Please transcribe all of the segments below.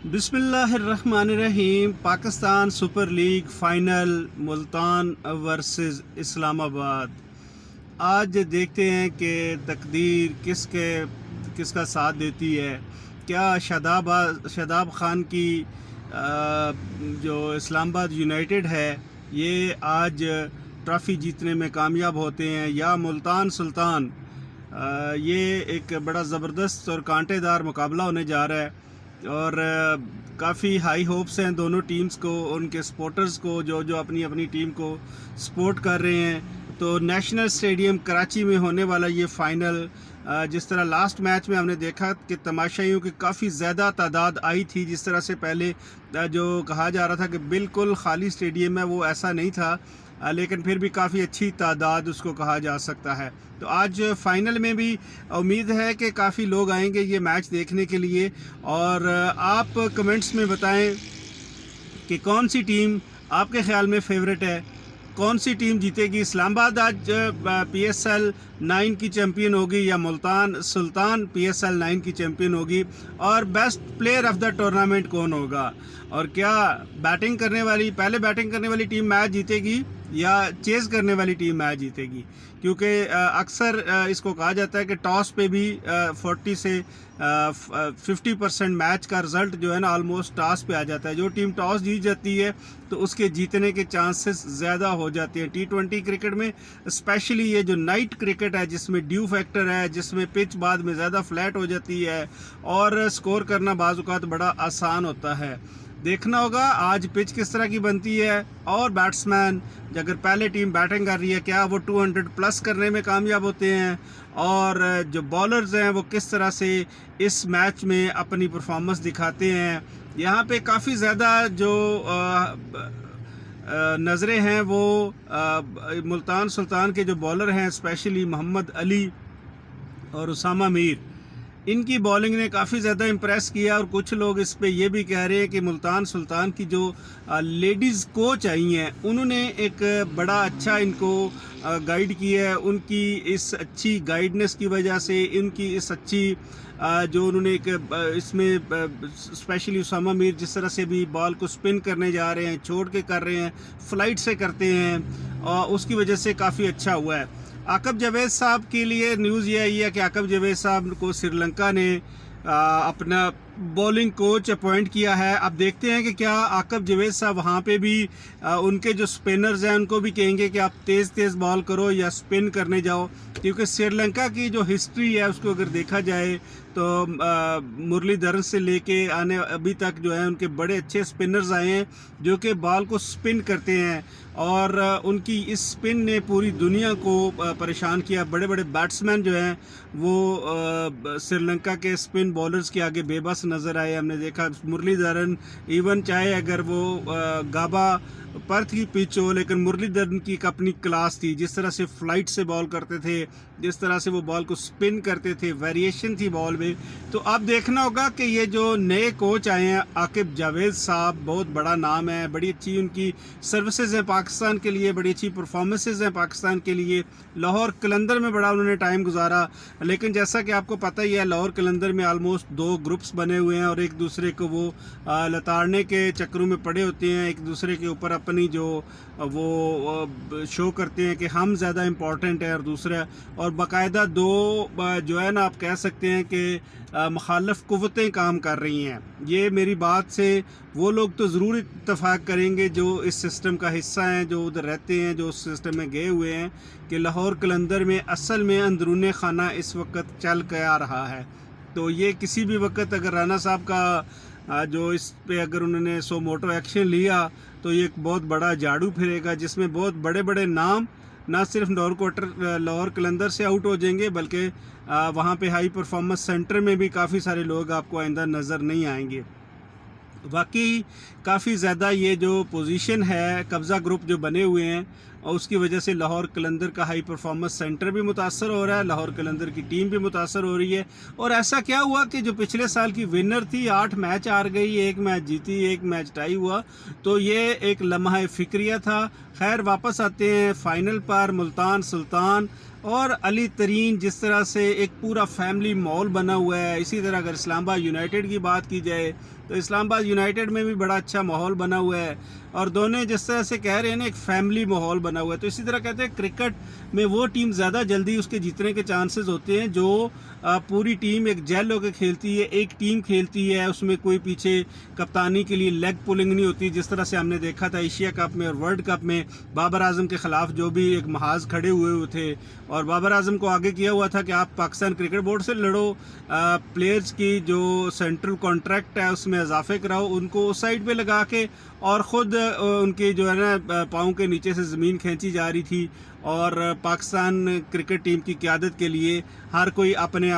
بسم اللہ الرحمن الرحیم۔ Pakistan super league final Multan versus Islamabad. آج دیکھتے ہیں کہ تقدیر کس کا ساتھ دیتی ہے۔ کیا شاداب خان کی جو اسلام آباد یونائٹڈ ہے یہ آج ٹرافی جیتنے میں کامیاب ہوتے ہیں، یا ملتان سلطان؟ یہ ایک بڑا زبردست اور کانٹے دار مقابلہ ہونے جا رہا ہے، اور کافی ہائی ہوپس ہیں دونوں ٹیمز کو، ان کے سپورٹرز کو جو اپنی ٹیم کو سپورٹ کر رہے ہیں۔ تو نیشنل اسٹیڈیم کراچی میں ہونے والا یہ فائنل، جس طرح لاسٹ میچ میں ہم نے دیکھا کہ تماشائیوں کی کافی زیادہ تعداد آئی تھی، جس طرح سے پہلے جو کہا جا رہا تھا کہ بالکل خالی اسٹیڈیم ہے، وہ ایسا نہیں تھا، لیکن پھر بھی کافی اچھی تعداد اس کو کہا جا سکتا ہے۔ تو آج فائنل میں بھی امید ہے کہ کافی لوگ آئیں گے یہ میچ دیکھنے کے لیے، اور آپ کمنٹس میں بتائیں کہ کون سی ٹیم آپ کے خیال میں فیورٹ ہے، کون سی ٹیم جیتے گی۔ اسلام آباد آج پی ایس ایل 9 کی چیمپئن ہوگی، یا ملتان سلطان پی ایس ایل 9 کی چیمپئن ہوگی، اور best player of the tournament کون ہوگا، اور کیا پہلے بیٹنگ کرنے والی ٹیم میچ جیتے گی یا چیز کرنے والی ٹیم میچ جیتے گی۔ کیونکہ اکثر اس کو کہا جاتا ہے کہ ٹاس پہ بھی 40 سے 50% میچ کا رزلٹ جو ہے نا آلموسٹ ٹاس پہ آ جاتا ہے۔ جو ٹیم ٹاس جیت جاتی ہے تو اس کے جیتنے کے چانسز زیادہ ہو جاتے ہیں۔ T20 کرکٹ میں اسپیشلی یہ جو نائٹ کرکٹ ہے، جس میں ڈیو فیکٹر ہے، جس میں پچ بعد میں زیادہ فلیٹ ہو جاتی ہے، اور سکور کرنا بعض اوقات بڑا آسان ہوتا ہے۔ دیکھنا ہوگا آج پچ کس طرح کی بنتی ہے، اور بیٹسمین اگر پہلے ٹیم بیٹنگ کر رہی ہے کیا وہ 200 پلس کرنے میں کامیاب ہوتے ہیں، اور جو بالرز ہیں وہ کس طرح سے اس میچ میں اپنی پرفارمنس دکھاتے ہیں۔ یہاں پہ کافی زیادہ جو نظریں ہیں وہ ملتان سلطان کے جو بالر ہیں، اسپیشلی محمد علی اور اسامہ میر، ان کی بالنگ نے کافی زیادہ امپریس کیا، اور کچھ لوگ اس پہ یہ بھی کہہ رہے ہیں کہ ملتان سلطان کی جو لیڈیز کوچ آئی ہیں انہوں نے ایک بڑا اچھا ان کو گائیڈ کیا ہے۔ ان کی اس اچھی گائیڈنس کی وجہ سے، ان کی اس اچھی جو انہوں نے ایک اس میں اسپیشلی اسامہ میر جس طرح سے بھی بال کو سپن کرنے جا رہے ہیں، چھوڑ کے کر رہے ہیں، فلائٹ سے کرتے ہیں، اس کی وجہ سے کافی اچھا ہوا ہے۔ عاقب جاوید صاحب کے لیے نیوز یہ آئی ہے کہ عاقب جاوید صاحب کو سری لنکا نے اپنا بولنگ کوچ اپوائنٹ کیا ہے۔ اب دیکھتے ہیں کہ کیا عاقب جاوید صاحب وہاں پہ بھی ان کے جو سپنرز ہیں ان کو بھی کہیں گے کہ آپ تیز بال کرو یا سپن کرنے جاؤ، کیونکہ سری لنکا کی جو ہسٹری ہے اس کو اگر دیکھا جائے تو مرلی دھرن سے لے کے آنے ابھی تک جو ہے ان کے بڑے اچھے سپنرز آئے ہیں جو کہ بال کو سپن کرتے ہیں، اور ان کی اس سپن نے پوری دنیا کو پریشان کیا۔ بڑے بڑے بیٹسمین جو ہیں وہ سری لنکا کے سپن بالرز کے آگے بے بس نظر آئے۔ ہم نے دیکھا مرلی دھرن ایون چاہے اگر وہ گابا پرتھ کی پچ ہو، لیکن مرلی دھرن کی ایک اپنی کلاس تھی، جس طرح سے فلائٹ سے بال کرتے تھے، جس طرح سے وہ بال کو سپن کرتے تھے، ویریشن تھی بال میں۔ تو اب دیکھنا ہوگا کہ یہ جو نئے کوچ آئے ہیں عاقب جاوید صاحب، بہت بڑا نام ہے، بڑی اچھی ان کی سروسز ہیں پاکستان کے لیے، بڑی اچھی پرفارمنسز ہیں پاکستان کے لیے۔ لاہور قلندر میں بڑا انہوں نے ٹائم گزارا، لیکن جیسا کہ آپ کو پتہ ہی ہے لاہور قلندر میں آلموسٹ 2 گروپس بنے ہوئے ہیں، اور ایک دوسرے کو وہ لتاڑنے کے چکروں میں پڑے ہوتے ہیں، ایک دوسرے کے اوپر اپنی جو وہ شو کرتے ہیں کہ ہم زیادہ امپورٹنٹ ہیں، اور باقاعدہ 2 جو ہے نا آپ کہہ سکتے ہیں کہ مخالف قوتیں کام کر رہی ہیں۔ یہ میری بات سے وہ لوگ تو ضرور اتفاق کریں گے جو اس سسٹم کا حصہ ہیں، جو ادھر رہتے ہیں، جو اس سسٹم میں گئے ہوئے ہیں، کہ لاہور قلندر میں اصل میں اندرون خانہ اس وقت چل کے آ رہا ہے۔ تو یہ کسی بھی وقت اگر رانا صاحب کا جو اس پہ اگر انہوں نے سو موٹو ایکشن لیا تو یہ ایک بہت بڑا جھاڑو پھرے گا، جس میں بہت بڑے بڑے نام نہ صرف لاہور قلندر سے آؤٹ ہو جائیں گے، بلکہ وہاں پہ ہائی پرفارمنس سینٹر میں بھی کافی سارے لوگ آپ کو آئندہ نظر نہیں آئیں گے۔ واقعی کافی زیادہ یہ جو پوزیشن ہے، قبضہ گروپ جو بنے ہوئے ہیں، اور اس کی وجہ سے لاہور قلندر کا ہائی پرفارمنس سینٹر بھی متاثر ہو رہا ہے، لاہور قلندر کی ٹیم بھی متاثر ہو رہی ہے۔ اور ایسا کیا ہوا کہ جو پچھلے سال کی ونر تھی 8 میچ ہار گئی، 1 میچ جیتی، 1 میچ ٹائی ہوا، تو یہ ایک لمحہ فکریہ تھا۔ خیر واپس آتے ہیں فائنل پر۔ ملتان سلطان اور علی ترین، جس طرح سے ایک پورا فیملی ماحول بنا ہوا ہے، اسی طرح اگر اسلام آباد یونائٹڈ کی بات کی جائے تو اسلام آباد یونائٹڈ میں بھی بڑا اچھا ماحول بنا ہوا ہے، اور دونوں جس طرح سے کہہ رہے ہیں نا ایک فیملی ماحول بنا ہوا ہے. تو اسی طرح کہتے ہیں کرکٹ میں وہ ٹیم زیادہ جلدی اس کے جیتنے کے چانسز ہوتے ہیں جو پوری ٹیم ایک جیل ہو کے کھیلتی ہے، ایک ٹیم کھیلتی ہے، اس میں کوئی پیچھے کپتانی کے لیے لیگ پولنگ نہیں ہوتی، جس طرح سے ہم نے دیکھا تھا ایشیا کپ میں اور ورلڈ کپ میں بابر اعظم کے خلاف جو بھی ایک محاذ کھڑے ہوئے تھے، اور بابر اعظم کو آگے کیا ہوا تھا کہ آپ پاکستان کرکٹ بورڈ سے لڑو، پلیئرز کی جو سینٹرل کانٹریکٹ ہے اس میں اضافے کراؤ، ان کو اس سائڈ پہ لگا کے، اور خود ان کی جو ہے نا پاؤں کے نیچے سے زمین کھینچی جا رہی تھی، اور پاکستان کرکٹ ٹیم کی قیادت کے لیے ہر کوئی اپنے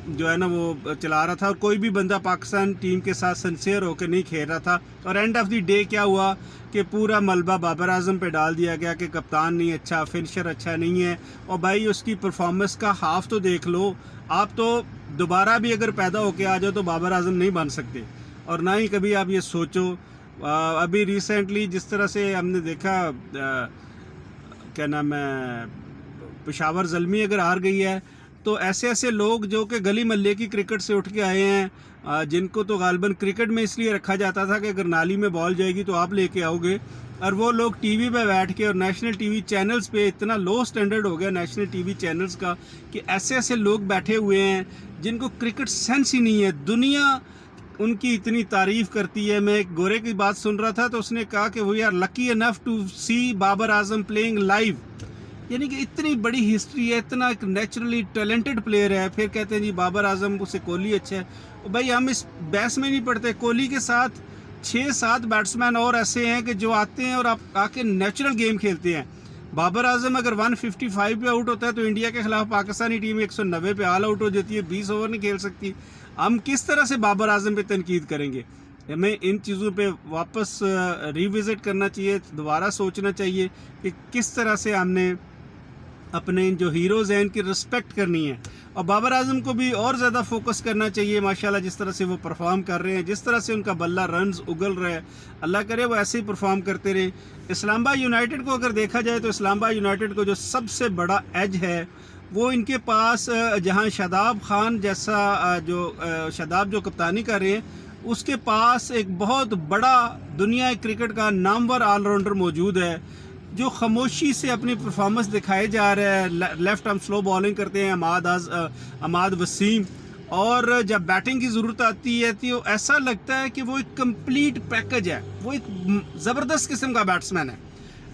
جو ہے نا وہ چلا رہا تھا، اور کوئی بھی بندہ پاکستان ٹیم کے ساتھ سنسیئر ہو کے نہیں کھیل رہا تھا. اور اینڈ آف دی ڈے کیا ہوا کہ پورا ملبہ بابر اعظم پہ ڈال دیا گیا کہ کپتان نہیں اچھا، فنشر اچھا نہیں ہے. اور بھائی اس کی پرفارمنس کا ہاف تو دیکھ لو، آپ تو دوبارہ بھی اگر پیدا ہو کے آ جاؤ تو بابر اعظم نہیں بن سکتے، اور نہ ہی کبھی آپ یہ سوچو. ابھی ریسنٹلی جس طرح سے ہم نے دیکھا کیا نام ہے پشاور زلمی اگر ہار گئی ہے، تو ایسے لوگ جو کہ گلی محلے کی کرکٹ سے اٹھ کے آئے ہیں، جن کو تو غالباً کرکٹ میں اس لیے رکھا جاتا تھا کہ اگر نالی میں بال جائے گی تو آپ لے کے آؤ گے، اور وہ لوگ ٹی وی پہ بیٹھ کے، اور نیشنل ٹی وی چینلز پہ اتنا لو سٹینڈرڈ ہو گیا نیشنل ٹی وی چینلز کا کہ ایسے لوگ بیٹھے ہوئے ہیں جن کو کرکٹ سینس ہی نہیں ہے. دنیا ان کی اتنی تعریف کرتی ہے. میں ایک گورے کی بات سن رہا تھا تو اس نے کہا کہ we are lucky enough to see Babar Azam playing live, یعنی کہ اتنی بڑی ہسٹری ہے، اتنا ایک نیچرلی ٹیلنٹڈ پلیئر ہے، پھر کہتے ہیں جی بابر اعظم سے کوہلی اچھا ہے. بھائی ہم اس بحث میں نہیں پڑتے. کوہلی کے ساتھ 6-7 بیٹسمین اور ایسے ہیں کہ جو آتے ہیں اور آپ آ کے نیچرل گیم کھیلتے ہیں. بابر اعظم اگر 155 پہ آؤٹ ہوتا ہے تو انڈیا کے خلاف پاکستانی ٹیم 190 پہ آل آؤٹ ہو جاتی ہے، 20 اوور نہیں کھیل سکتی. ہم کس طرح سے بابر اعظم پہ تنقید کریں گے؟ ہمیں ان چیزوں پہ واپس ریوزٹ کرنا چاہیے، دوبارہ سوچنا چاہیے کہ کس طرح سے ہم نے اپنے جو ہیروز ہیں ان کی رسپیکٹ کرنی ہے. اور بابر اعظم کو بھی اور زیادہ فوکس کرنا چاہیے. ماشاءاللہ جس طرح سے وہ پرفارم کر رہے ہیں، جس طرح سے ان کا بلہ رنز اگل رہا ہے، اللہ کرے وہ ایسے ہی پرفارم کرتے رہیں. اسلام آباد یونائٹڈ کو اگر دیکھا جائے تو اسلام آباد یونائٹڈ کو جو سب سے بڑا ایج ہے وہ ان کے پاس، جہاں شاداب خان جیسا شاداب جو کپتانی کر رہے ہیں، اس کے پاس ایک بہت بڑا دنیا کرکٹ کا نامور آل راؤنڈر موجود ہے جو خاموشی سے اپنی پرفارمنس دکھائے جا رہا ہے. لیفٹ ہم سلو بالنگ کرتے ہیں عماد وسیم، اور جب بیٹنگ کی ضرورت آتی ہے تو ایسا لگتا ہے کہ وہ ایک کمپلیٹ پیکج ہے، وہ ایک زبردست قسم کا بیٹسمین ہے.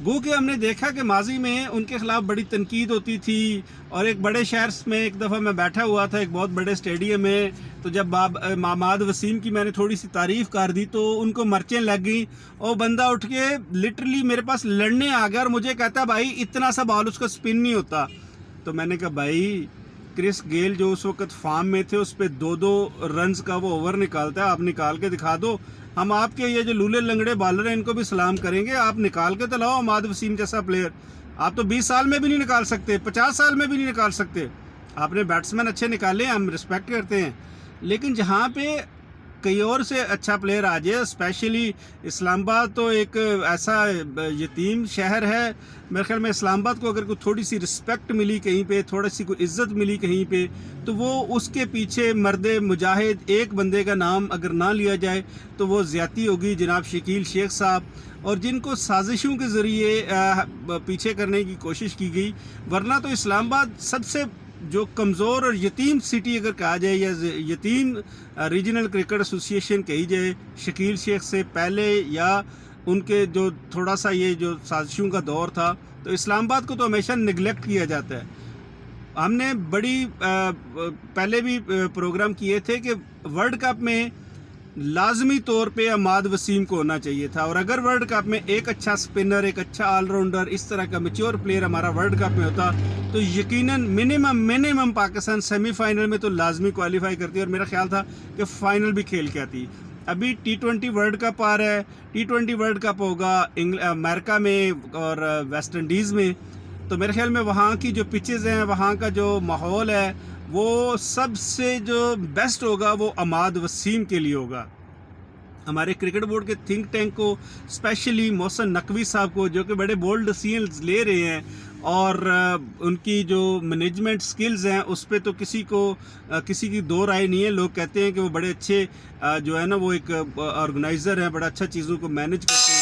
گو کہ ہم نے دیکھا کہ ماضی میں ان کے خلاف بڑی تنقید ہوتی تھی، اور ایک بڑے شہر میں ایک دفعہ میں بیٹھا ہوا تھا ایک بہت بڑے اسٹیڈیم میں، تو جب عماد وسیم کی میں نے تھوڑی سی تعریف کر دی تو ان کو مرچیں لگ گئیں، اور بندہ اٹھ کے لٹرلی میرے پاس لڑنے آ گیا اور مجھے کہتا بھائی اتنا سا بال اس کا سپن نہیں ہوتا. تو میں نے کہا بھائی کرس گیل جو اس وقت فارم میں تھے اس پہ 2 رنز کا وہ اوور نکالتا ہے، آپ نکال کے دکھا دو. ہم آپ کے یہ جو لولے لنگڑے بالر ہیں ان کو بھی سلام کریں گے، آپ نکال کے تو لاؤ عماد وسیم جیسا پلیئر. آپ تو 20 سال میں بھی نہیں نکال سکتے، 50 سال میں بھی نہیں نکال سکتے. آپ نے بیٹسمین اچھے نکالے، ہم رسپیکٹ کرتے ہیں، لیکن جہاں پہ کئی اور سے اچھا پلیئر آ جائے، اسپیشلی اسلام آباد تو ایک ایسا یتیم شہر ہے، میرے خیال میں اسلام آباد کو اگر کوئی تھوڑی سی رسپیکٹ ملی کہیں پہ، تھوڑی سی کوئی عزت ملی کہیں پہ، تو وہ اس کے پیچھے مرد مجاہد ایک بندے کا نام اگر نہ لیا جائے تو وہ زیادتی ہوگی. جناب شکیل شیخ صاحب، اور جن کو سازشوں کے ذریعے پیچھے کرنے کی کوشش کی گئی، ورنہ تو اسلام آباد سب سے جو کمزور اور یتیم سٹی اگر کہا جائے، یا یتیم ریجنل کرکٹ ایسوسی ایشن کہی جائے، شکیل شیخ سے پہلے یا ان کے جو تھوڑا سا یہ جو سازشوں کا دور تھا، تو اسلام آباد کو تو ہمیشہ نگلیکٹ کیا جاتا ہے. ہم نے بڑی پہلے بھی پروگرام کیے تھے کہ ورلڈ کپ میں لازمی طور پہ عماد وسیم کو ہونا چاہیے تھا، اور اگر ورلڈ کپ میں ایک اچھا سپنر، ایک اچھا آل راؤنڈر، اس طرح کا میچور پلیئر ہمارا ورلڈ کپ میں ہوتا تو یقیناً منیمم پاکستان سیمی فائنل میں تو لازمی کوالیفائی کرتی، اور میرا خیال تھا کہ فائنل بھی کھیل کے آتی. ابھی T20 ورلڈ کپ آ رہا ہے، T20 ورلڈ کپ ہوگا امریکہ میں اور ویسٹ انڈیز میں، تو میرے خیال میں وہاں کی جو پچز ہیں، وہاں کا جو ماحول ہے، وہ سب سے جو بیسٹ ہوگا وہ عماد وسیم کے لیے ہوگا. ہمارے کرکٹ بورڈ کے تھنک ٹینک کو، اسپیشلی محسن نقوی صاحب کو، جو کہ بڑے بولڈ ڈیسیژنز لے رہے ہیں، اور ان کی جو مینجمنٹ سکلز ہیں اس پہ تو کسی کی دو رائے نہیں ہے. لوگ کہتے ہیں کہ وہ بڑے اچھے جو ہے نا وہ ایک آرگنائزر ہیں, بڑا اچھا چیزوں کو مینج کرتے ہیں.